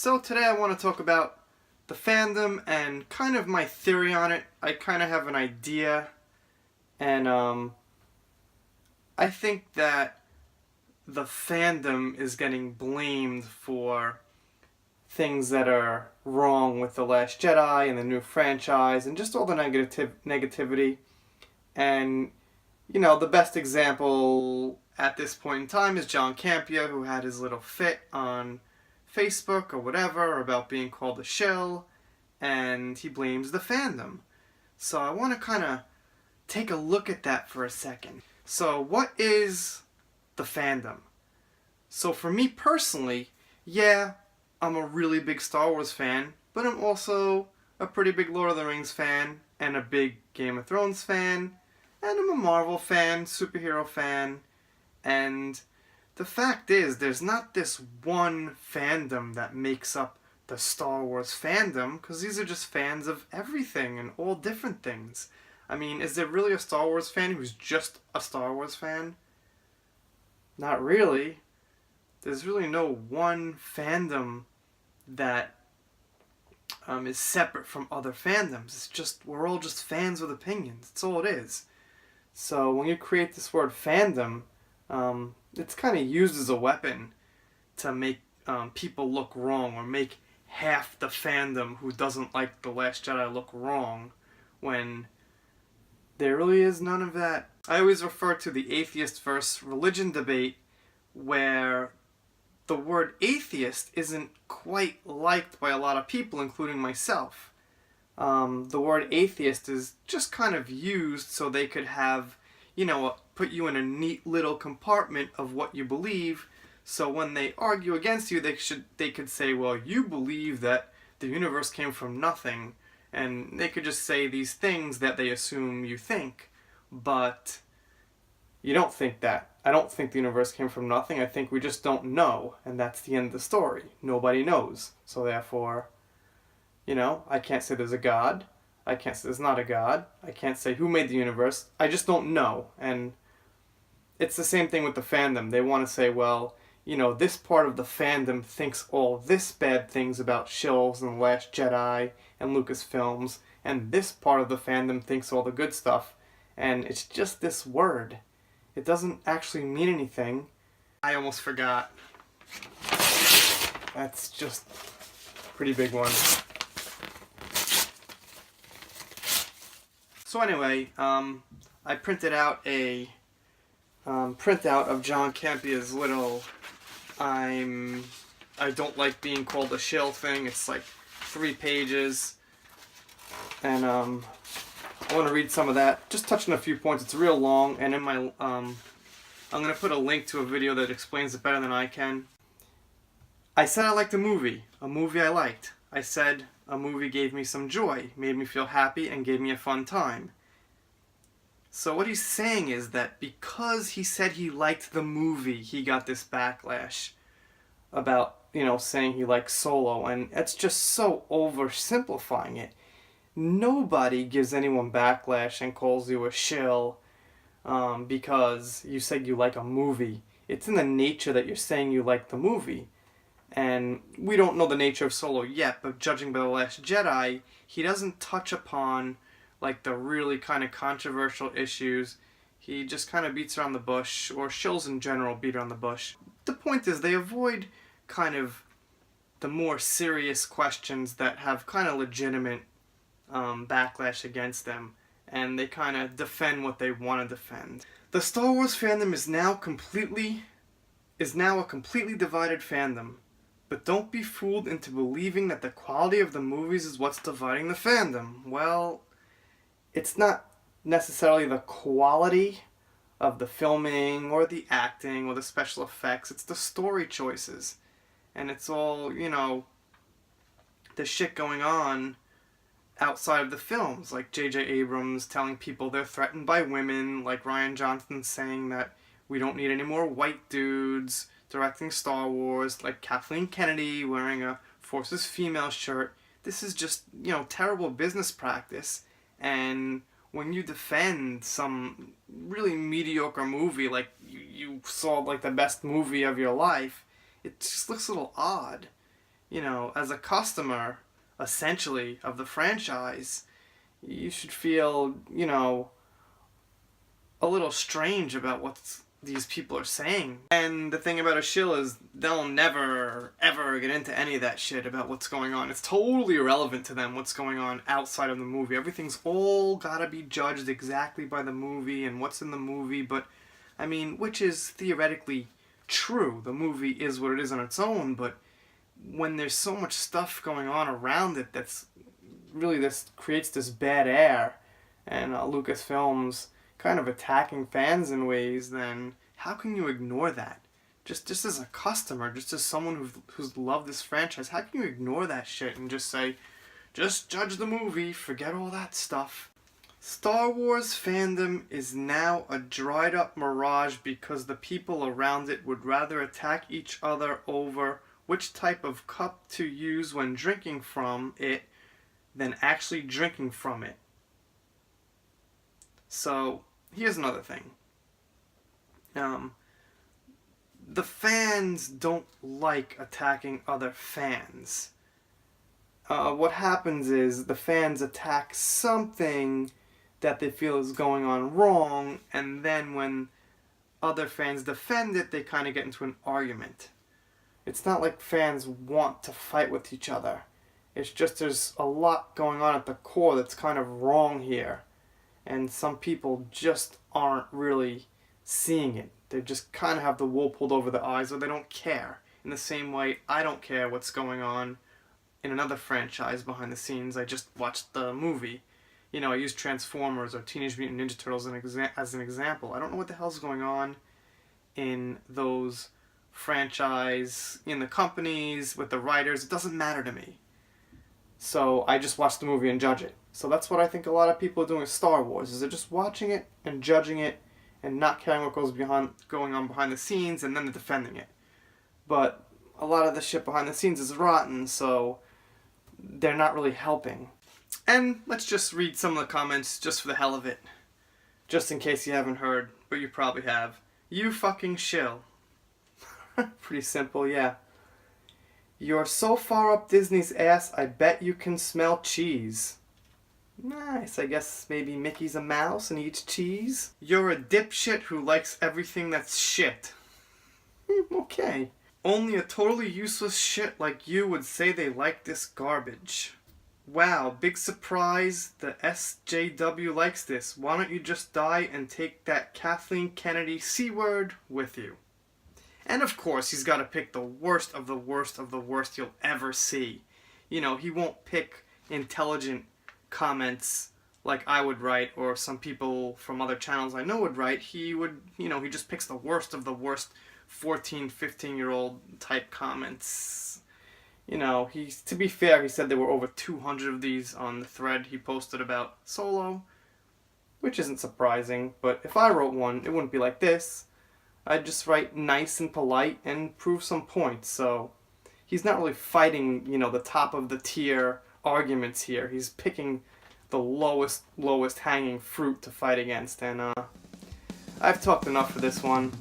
So today I want to talk about the fandom and kind of my theory on it. I kind of have an idea, and I think that the fandom is getting blamed for things that are wrong with The Last Jedi and the new franchise and just all the negativity. And, you know, the best example at this point in time is John Campea, who had his little fit on Facebook or whatever about being called a shill, and he blames the fandom. So I want to kind of take a look at that for a second. So what is the fandom? So for me personally, yeah, I'm a really big Star Wars fan, but I'm also a pretty big Lord of the Rings fan, and a big Game of Thrones fan, and I'm a Marvel fan, superhero fan, and the fact is, there's not this one fandom that makes up the Star Wars fandom, because these are just fans of everything and all different things. I mean, is there really a Star Wars fan who's just a Star Wars fan? Not really. There's really no one fandom that is separate from other fandoms. It's just, we're all just fans with opinions. That's all it is. So when you create this word fandom, it's kind of used as a weapon to make people look wrong, or make half the fandom who doesn't like The Last Jedi look wrong, when there really is none of that. I always refer to the atheist versus religion debate, where the word atheist isn't quite liked by a lot of people, including myself. The word atheist is just kind of used so they could have, you know, put you in a neat little compartment of what you believe, so when they argue against you, they could say, well, you believe that the universe came from nothing, and they could just say these things that they assume you think, but you don't think that. I don't think the universe came from nothing. I think we just don't know, and that's the end of the story. Nobody knows. So therefore, you know, I can't say there's a God. I can't say there's not a God. I can't say who made the universe. I just don't know. And it's the same thing with the fandom. They want to say, well, you know, this part of the fandom thinks all this bad things about shills and The Last Jedi and Lucasfilms, and this part of the fandom thinks all the good stuff. And it's just this word. It doesn't actually mean anything. I almost forgot. That's just a pretty big one. So anyway, I printed out a printout of John Campea's little I don't like being called a shill thing. It's like 3 pages, and I want to read some of that, just touching a few points. It's real long, and in my I'm going to put a link to a video that explains it better than I can. I said I liked a movie I liked. I said a movie gave me some joy, made me feel happy, and gave me a fun time. So what he's saying is that because he said he liked the movie, he got this backlash about, you know, saying he likes Solo, and it's just so oversimplifying it. Nobody gives anyone backlash and calls you a shill because you said you like a movie. It's in the nature that you're saying you like the movie. And we don't know the nature of Solo yet, but judging by The Last Jedi, he doesn't touch upon like the really kind of controversial issues. He just kind of beats around the bush, or shills in general beat around the bush. The point is, they avoid kind of the more serious questions that have kind of legitimate backlash against them, and they kind of defend what they want to defend. The Star Wars fandom is now a completely divided fandom, but don't be fooled into believing that the quality of the movies is what's dividing the fandom. Well, it's not necessarily the quality of the filming or the acting or the special effects. It's the story choices, and it's all, you know, the shit going on outside of the films, like J.J. Abrams telling people they're threatened by women, like Rian Johnson saying that we don't need any more white dudes directing Star Wars, like Kathleen Kennedy wearing a Forces Female shirt. This is just, you know, terrible business practice. And when you defend some really mediocre movie, like you saw like the best movie of your life, it just looks a little odd. as a customer, essentially, of the franchise, you should feel, a little strange about what these people are saying. And the thing about a shill is they'll never, ever get into any of that shit about what's going on. It's totally irrelevant to them what's going on outside of the movie. Everything's all gotta be judged exactly by the movie and what's in the movie, but, which is theoretically true. The movie is what it is on its own, but when there's so much stuff going on around it that's really creates this bad air, and Lucasfilm's kind of attacking fans in ways, then how can you ignore that? Just as a customer, just as someone who's loved this franchise, how can you ignore that shit and just say, just judge the movie, forget all that stuff? Star Wars fandom is now a dried up mirage because the people around it would rather attack each other over which type of cup to use when drinking from it than actually drinking from it. So, here's another thing. The fans don't like attacking other fans. What happens is the fans attack something that they feel is going on wrong, and then when other fans defend it, they kind of get into an argument. It's not like fans want to fight with each other. It's just there's a lot going on at the core that's kind of wrong here. And some people just aren't really seeing it. They just kind of have the wool pulled over their eyes, or they don't care. In the same way, I don't care what's going on in another franchise behind the scenes. I just watched the movie. I use Transformers or Teenage Mutant Ninja Turtles as an example. I don't know what the hell's going on in those franchise, in the companies, with the writers. It doesn't matter to me. So I just watch the movie and judge it. So that's what I think a lot of people are doing with Star Wars, is they're just watching it and judging it and not caring what going on behind the scenes, and then they're defending it. But a lot of the shit behind the scenes is rotten, so they're not really helping. And let's just read some of the comments just for the hell of it. Just in case you haven't heard, but you probably have. You fucking shill. Pretty simple, yeah. You're so far up Disney's ass, I bet you can smell cheese. Nice, I guess maybe Mickey's a mouse and eats cheese. You're a dipshit who likes everything that's shit. Okay. Only a totally useless shit like you would say they like this garbage. Wow, big surprise, the SJW likes this. Why don't you just die and take that Kathleen Kennedy C-word with you? And of course, he's got to pick the worst of the worst of the worst you'll ever see. He won't pick intelligent comments like I would write, or some people from other channels I know would write. He would, he just picks the worst of the worst 14, 15-year-old type comments. To be fair, he said there were over 200 of these on the thread he posted about Solo, which isn't surprising, but if I wrote one, it wouldn't be like this. I'd just write nice and polite and prove some points, so he's not really fighting, the top of the tier arguments here. He's picking the lowest hanging fruit to fight against, and I've talked enough for this one.